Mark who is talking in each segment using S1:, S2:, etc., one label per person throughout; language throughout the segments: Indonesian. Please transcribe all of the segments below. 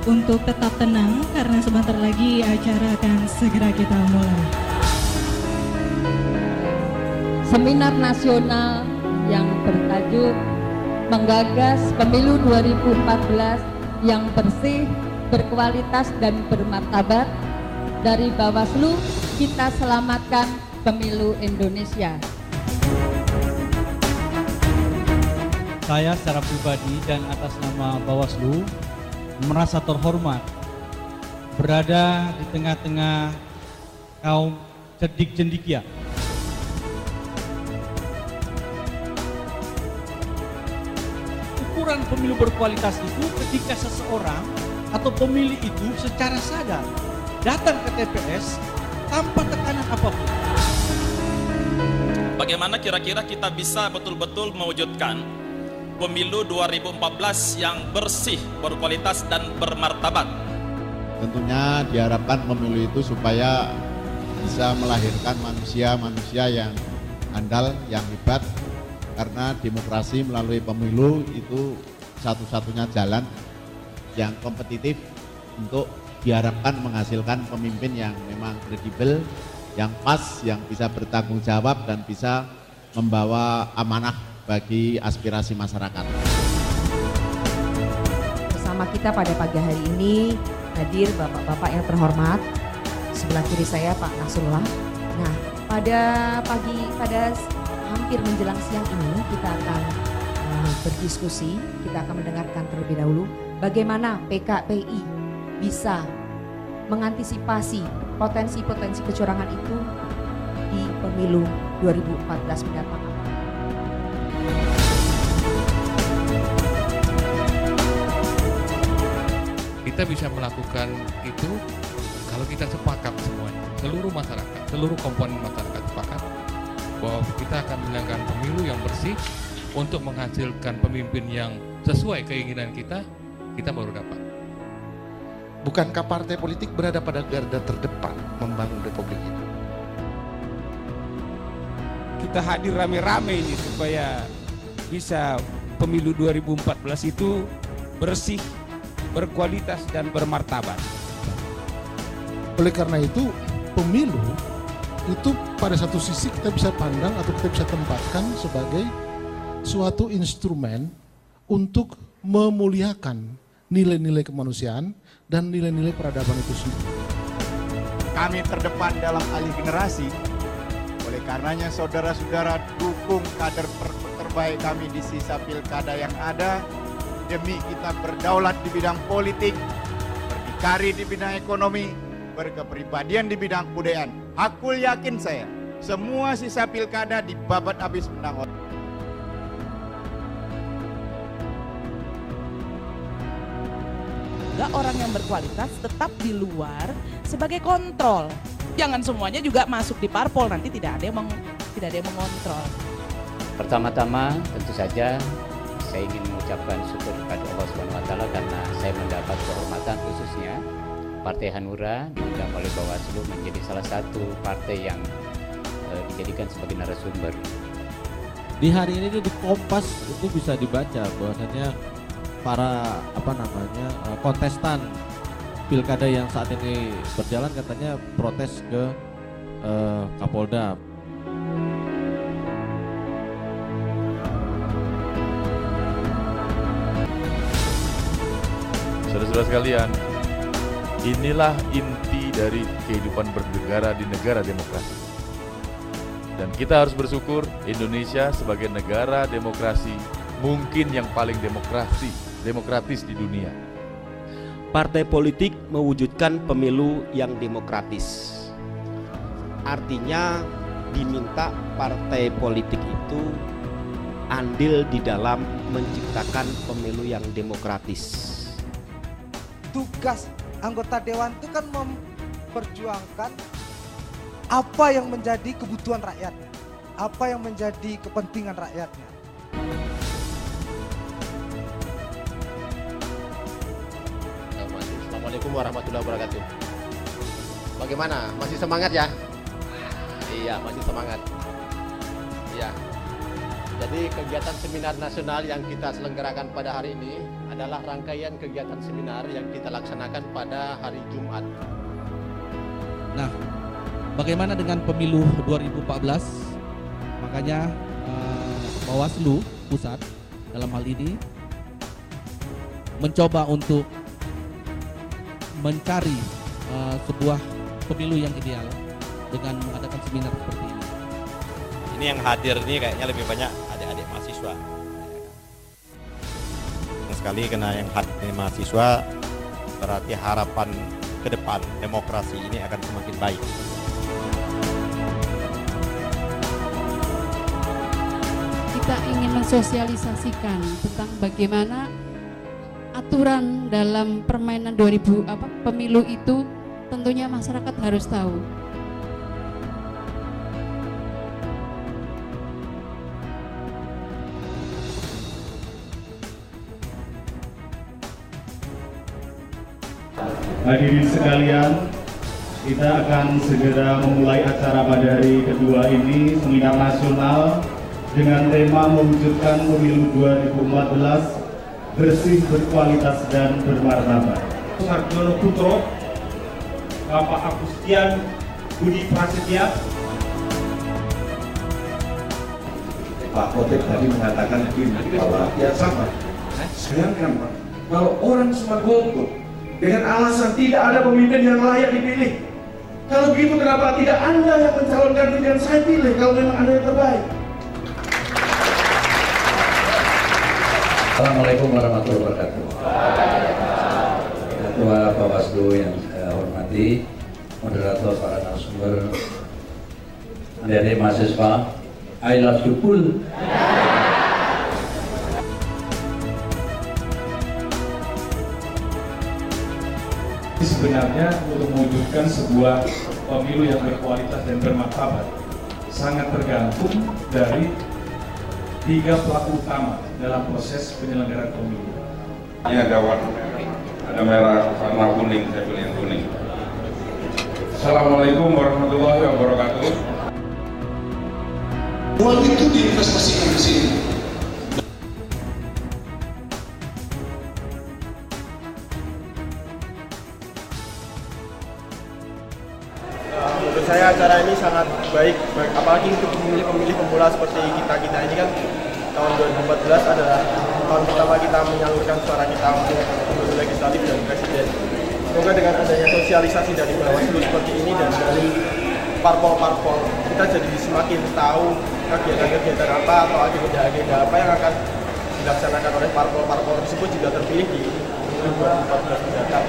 S1: untuk tetap tenang karena sebentar lagi acara akan segera kita mulai.
S2: Seminar nasional yang bertajuk Menggagas Pemilu 2014 yang bersih, berkualitas dan bermartabat. Dari Bawaslu, kita selamatkan Pemilu Indonesia.
S3: Saya secara pribadi dan atas nama Bawaslu merasa terhormat berada di tengah-tengah kaum cerdik cendekia. Ukuran pemilu berkualitas itu ketika seseorang atau pemilih itu secara sadar datang ke TPS tanpa tekanan apapun.
S4: Bagaimana kira-kira kita bisa betul-betul mewujudkan pemilu 2014 yang bersih, berkualitas dan bermartabat?
S5: Tentunya diharapkan pemilu itu supaya bisa melahirkan manusia-manusia yang andal, yang hebat, karena demokrasi melalui pemilu itu satu-satunya jalan yang kompetitif untuk diharapkan menghasilkan pemimpin yang memang kredibel, yang pas, yang bisa bertanggung jawab dan bisa membawa amanah bagi aspirasi masyarakat.
S6: Bersama kita pada pagi hari ini hadir bapak-bapak yang terhormat. Sebelah kiri saya Pak Nasrullah. Nah, pada hampir menjelang siang ini kita akan berdiskusi, kita akan mendengarkan terlebih dahulu bagaimana PKPI bisa mengantisipasi potensi-potensi kecurangan itu di pemilu 2014 mendatang.
S7: Kita bisa melakukan itu kalau kita sepakat semuanya, seluruh masyarakat, seluruh komponen masyarakat sepakat bahwa kita akan menjalankan pemilu yang bersih untuk menghasilkan pemimpin yang sesuai keinginan kita baru dapat.
S8: Bukankah partai politik berada pada garda terdepan membangun republik ini?
S9: Kita hadir rame-rame ini supaya bisa pemilu 2014 itu bersih, berkualitas dan bermartabat.
S8: Oleh karena itu, pemilu itu pada satu sisi kita bisa pandang atau kita bisa tempatkan sebagai suatu instrumen untuk memuliakan nilai-nilai kemanusiaan dan nilai-nilai peradaban itu sendiri.
S10: Kami terdepan dalam alih generasi, oleh karenanya saudara-saudara dukung kader terbaik kami di sisa pilkada yang ada, demi kita berdaulat di bidang politik, berdikari di bidang ekonomi, berkepribadian di bidang kebudayaan. Aku yakin saya, semua sisa pilkada dibabat habis menang.
S11: Orang yang berkualitas tetap di luar sebagai kontrol. Jangan semuanya juga masuk di parpol, nanti tidak ada yang mengontrol.
S12: Pertama-tama tentu saja saya ingin mengucapkan syukur kepada Allah SWT karena saya mendapat kehormatan khususnya Partai Hanura diundang oleh Bawaslu menjadi salah satu partai yang dijadikan sebagai narasumber.
S13: Di hari ini di Kompas itu bisa dibaca bahwasannya para kontestan pilkada yang saat ini berjalan katanya protes ke Kapolda.
S14: Saudara-saudara sekalian, inilah inti dari kehidupan bernegara di negara demokrasi. Dan kita harus bersyukur Indonesia sebagai negara demokrasi mungkin yang paling demokratis di dunia.
S15: Partai politik mewujudkan pemilu yang demokratis. Artinya diminta partai politik itu andil di dalam menciptakan pemilu yang demokratis.
S16: Tugas anggota dewan itu kan memperjuangkan apa yang menjadi kebutuhan rakyatnya, apa yang menjadi kepentingan rakyatnya.
S17: Assalamualaikum warahmatullahi wabarakatuh. Bagaimana? Masih semangat ya? Iya, masih semangat. Iya. Jadi kegiatan seminar nasional yang kita selenggarakan pada hari ini adalah rangkaian kegiatan seminar yang kita laksanakan pada hari Jumat.
S3: Nah, bagaimana dengan pemilu 2014? Makanya Bawaslu Pusat dalam hal ini mencoba untuk mencari sebuah pemilu yang ideal dengan mengadakan seminar seperti ini.
S18: Ini yang hadir ini kayaknya lebih banyak adik-adik mahasiswa. Sekali karena yang hadir mahasiswa berarti harapan ke depan demokrasi ini akan semakin baik.
S19: Kita ingin mensosialisasikan tentang bagaimana aturan dalam permainan pemilu itu tentunya masyarakat harus tahu.
S20: Hadirin sekalian, kita akan segera memulai acara pada hari kedua ini, seminar nasional dengan tema mewujudkan pemilu 2014 bersih, berkualitas, dan bermartabat.
S21: Sarjono Putro, Bapak Agustian Budi Prasetya.
S22: Pak Khotib tadi mengatakan bahwa ya sama. Sayangkan Pak, kalau orang cuma golput dengan alasan tidak ada pemimpin yang layak dipilih. Kalau begitu kenapa tidak Anda yang mencalonkan diri dan saya pilih kalau memang Anda yang terbaik?
S23: Assalamualaikum warahmatullahi wabarakatuh. Ketua Bawaslu yang saya hormati, moderator, para narasumber, adik-adik mahasiswa, I love you full.
S21: Sebenarnya untuk mewujudkan sebuah pemilu yang berkualitas dan bermartabat sangat tergantung dari 3 pelaku utama dalam proses penyelenggaraan pemilu.
S24: Ini ada warna merah, ada merah, warna kuning, saya pilih yang kuning. Assalamualaikum warahmatullahi wabarakatuh.
S22: Uang itu diinvestasikan di sini.
S25: Menurut saya acara ini sangat baik, apalagi untuk pemilih-pemilih pemula seperti kita ini kan tahun 2014 adalah tahun pertama kita menyalurkan suara kita untuk pemilu legislatif dan presiden. Semoga dengan adanya sosialisasi dari Bawaslu seperti ini dan dari parpol-parpol, kita jadi semakin tahu kegiatan-kegiatan apa atau agenda-agenda apa yang akan dilaksanakan oleh parpol-parpol tersebut jika terpilih di 2014 mendatang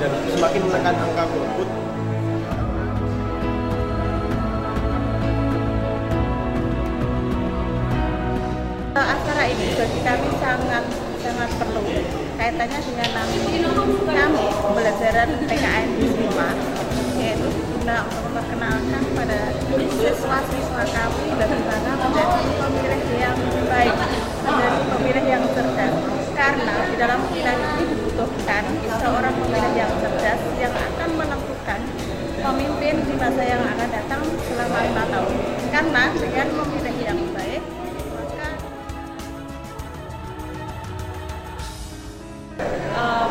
S25: dan semakin menekan angka golput.
S26: Acara ini bagi kami sangat perlu kaitannya dengan kami pembelajaran PKN di Sima, yaitu guna memperkenalkan pada siswa-siswa kami bagaimana menjadi pemilih yang baik, menjadi pemilih yang cerdas. Karena di dalam pilihan ini dibutuhkan seorang pemilih yang cerdas yang akan menentukan pemimpin di masa yang akan datang selama 5 tahun. Karena dengan memilih yang baik,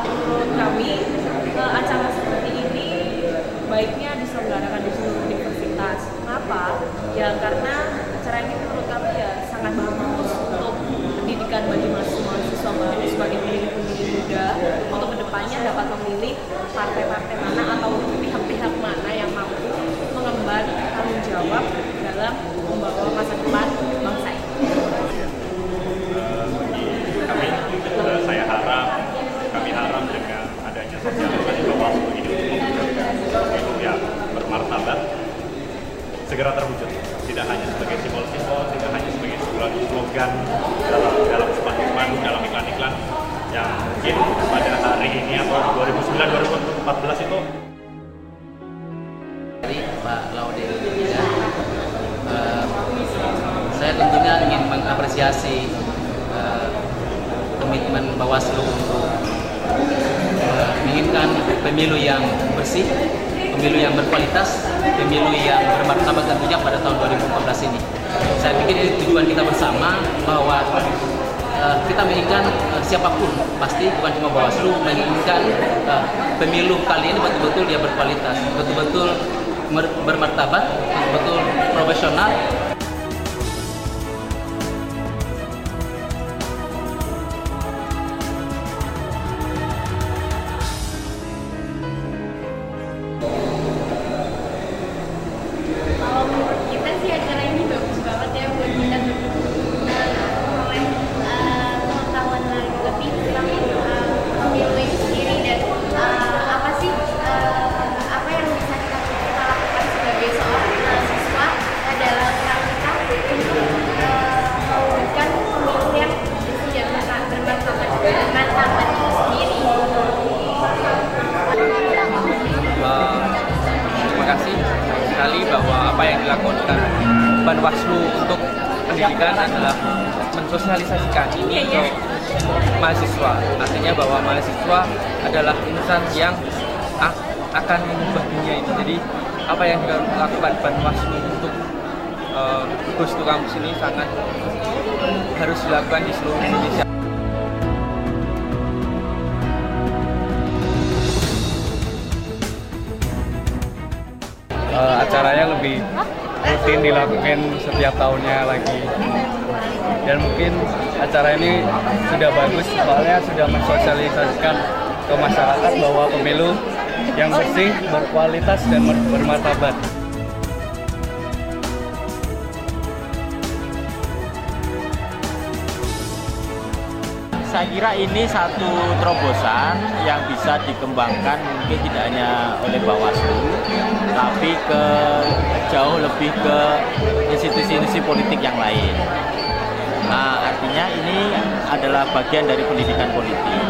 S27: menurut kami acara seperti ini baiknya diselenggarakan di seluruh universitas. Kenapa? Ya karena acara ini menurut kami ya sangat bagus untuk pendidikan bagi mahasiswa baru sebagai pemilih-pemilih muda untuk kedepannya dapat memilih partai-partai mana atau pihak-pihak mana yang mampu mengemban tanggung jawab dalam membawa masa depan bangsa ini.
S28: Kami harap dengan adanya sosialisasi Bawaslu ini untuk pemilu yang bermartabat segera terwujud, tidak hanya sebagai simbol-simbol, tidak hanya sebagai slogan dalam spanduk-spanduk, dalam iklan-iklan yang mungkin pada hari ini atau 2009-2014 itu.
S29: Dari Pak Laude ya, saya tentunya ingin mengapresiasi komitmen Bawaslu untuk menginginkan pemilu yang bersih, pemilu yang berkualitas, pemilu yang bermartabat tentunya pada tahun 2014 ini. Saya pikir ini tujuan kita bersama, bahwa kita menginginkan siapapun, pasti bukan cuma Bawaslu, menginginkan pemilu kali ini betul-betul dia berkualitas, betul-betul bermartabat, betul-betul profesional.
S27: Kita sih acara ini bagus banget ya buat kita memperoleh pengetahuan lebih tentang pemilu itu sendiri dan apa sih apa yang bisa kita lakukan sebagai seorang mahasiswa dalam rangka kita untuk mewujudkan pemilu yang bersih dan bermartabat itu sendiri.
S1: Terima kasih sekali bahwa apa yang dilakukan Bawaslu untuk pendidikan adalah mensosialisasikan ini untuk mahasiswa. Artinya bahwa mahasiswa adalah insan yang akan mengubah dunia itu. Jadi apa yang dilakukan Bawaslu untuk Ghost to Campus ini sangat harus dilakukan di seluruh Indonesia. Acaranya lebih rutin dilakukan setiap tahunnya lagi, dan mungkin acara ini sudah bagus soalnya sudah mensosialisasikan ke masyarakat bahwa pemilu yang bersih, berkualitas dan bermartabat.
S2: Saya kira ini satu terobosan yang bisa dikembangkan mungkin tidak hanya oleh Bawaslu, tapi jauh lebih ke institusi-institusi politik yang lain. Nah, artinya ini adalah bagian dari pendidikan politik.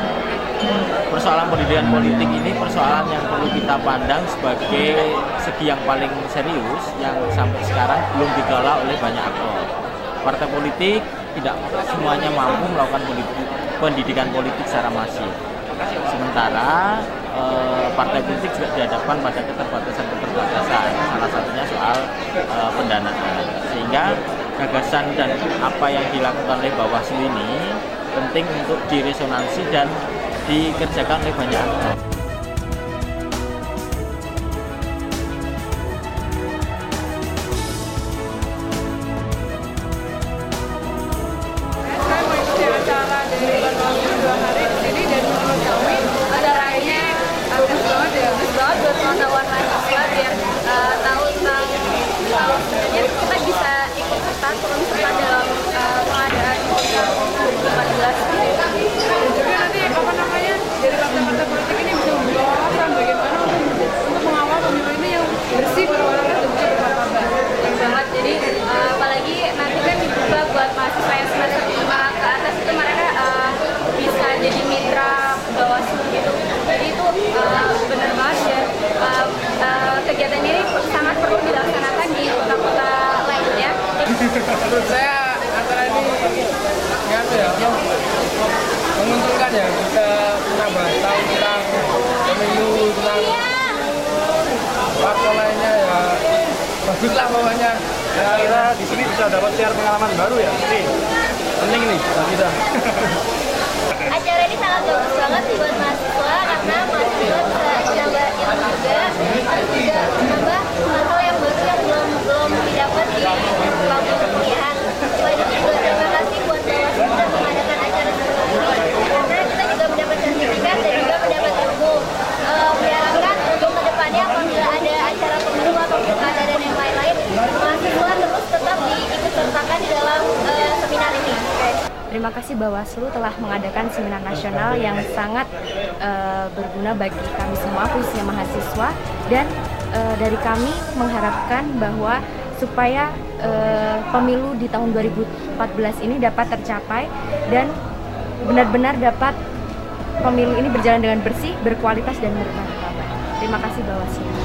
S2: Persoalan pendidikan politik ini persoalan yang perlu kita pandang sebagai segi yang paling serius yang sampai sekarang belum digalau oleh banyak aktor. Partai politik tidak semuanya mampu melakukan pendidikan politik secara masif. Sementara partai politik juga dihadapkan pada keterbatasan, salah satunya soal pendanaan. Sehingga gagasan dan apa yang dilakukan oleh Bawaslu ini penting untuk diresonansi dan dikerjakan oleh banyak aktor.
S27: Pengetahuan mahasiswa biar tahu tentang sebenarnya kita bisa ikut serta dalam pengadaan 2014.
S4: Juga nanti dari partai-partai politik ini bisa membawa wawasan bagaimana untuk mengawal pemilu ini yang bersih, berwarna dan juga bermartabat.
S27: Yang banget. Jadi apalagi nanti kan dibuka buat mahasiswa yang semester 5 ke atas itu mereka bisa jadi mitra Bawaslu gitu. Jadi itu benar banget ya. Kegiatan ini sangat perlu dilaksanakan di kota-kota lainnya.
S4: Menurut saya acara ini menguntungkan ya, kita menambah tahu tentang pemilu, tentang parpol lainnya ya, bagus lah pokoknya. Saya kira di sini bisa dapat share pengalaman baru ya, penting nih buat kita.
S27: Acara ini sangat bagus banget buat mahasiswa karena mahasiswa bisa nambah ilmu juga menambah hal yang baru yang belum didapat di bangku perkuliahan. Selain itu juga terima kasih buat Bawaslu sudah mengadakan acara seperti ini karena kita juga mendapat sertifikat dan juga mendapat ilmu. Diharapkan untuk kedepannya apabila ada acara pemilu atau pilkada dan yang lain-lain, mahasiswa terus tetap diikut sertakan di dalam seminar ini. Terima kasih Bawaslu telah mengadakan seminar nasional yang sangat berguna bagi kami semua, khususnya mahasiswa, dan dari kami mengharapkan bahwa supaya pemilu di tahun 2014 ini dapat tercapai dan benar-benar dapat pemilu ini berjalan dengan bersih, berkualitas dan bermartabat. Terima kasih Bawaslu.